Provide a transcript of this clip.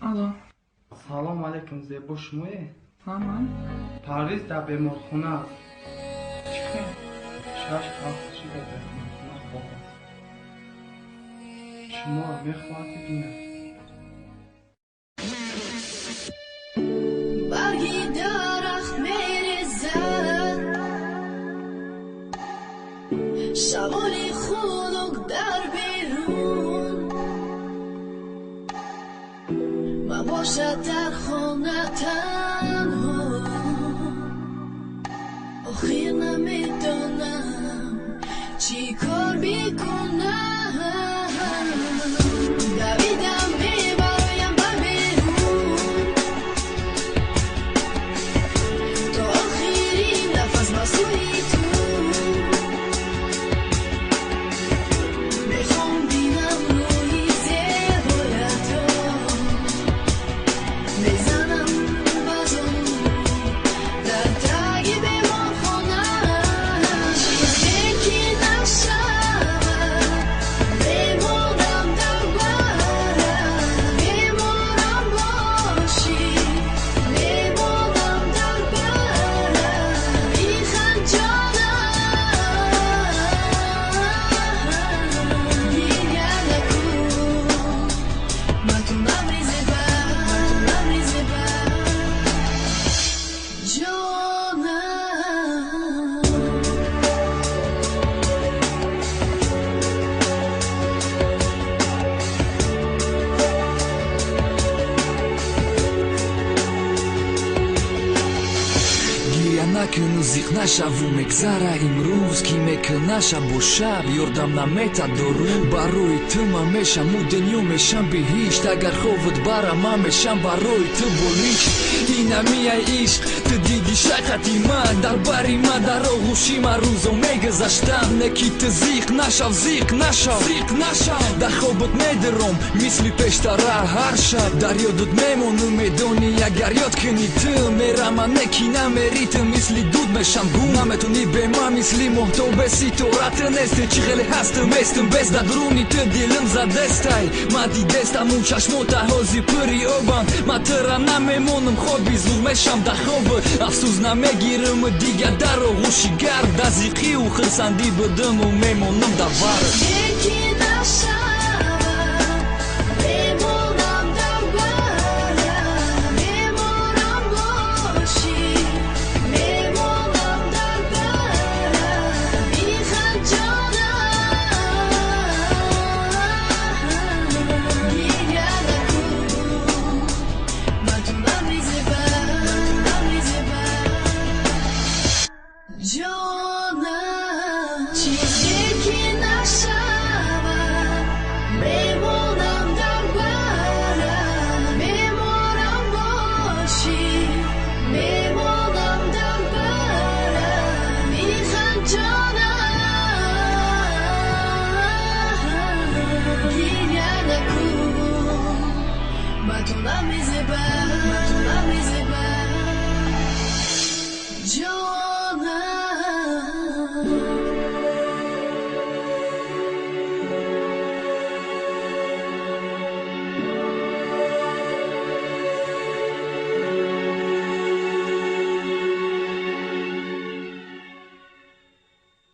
الو. سلام علیکم زیبا شمایی؟ من پرویز در بیمارخونه است. چی خیلی؟ 6 هفتگی در بیمارخونه خواب است. شما را میخواهد ببینم. برگی درخت میریزد، شوالی خنک در بیرون، من باشد در خانه تنها، آخر نمیدانم چی کار بکنم. دویدم میبرایم بر بیرون تا آخرین نفس با سوی تو، میخوام بینم روی زیبایت ها، میزنم بازم در تگ بیمارخانه، چیزی که نشود میمونم در برم، میمونم باشی، میمونم در برم، بیخند جانم گریه نکن، من تو نمیزه بر جانم. گریه نکن و زیق نشو و مگذره امروز کی میکنه شب و شب یردم نمیته درون برای تو من میشم و دنیا میشم بهشت اگر خوفت برم من میشم برای تو بلیش اینمی عشق تو دیدی شقتی من در بری من در آغوشی من روزو میگذشتم نکی تو زیق نشو در خوابت میدرم مثل پیشتره هر شب در یادت میمونم میدونی اگر یاد کنی تو میرم من نکی نمیری تو مثل دود میشم گون نمیتونی به من مثل محتوب سیطورت نیستی چی خیلی هستم میستم بس در درونی تو دیلم زدستای من دیدستم اون چشمو تحازی پری اوبم من ترم نمیمونم خوابی زور میشم در خواب افسوس نمیگیرم دیگه در آغوشی گرد دزیقی و خرسندی بدم و میمونم در ورد یکی نشود میمونم در برم، میمونم باشی، میمونم در برم، بیخند جانم گریه نکن، من تو نمیزه بر جانم. چیزی که نشود میمونم در برم، میمونم باشی، میمونم در برم، بیخند جانم گریه نکن، من تو نمیزه بر جانم.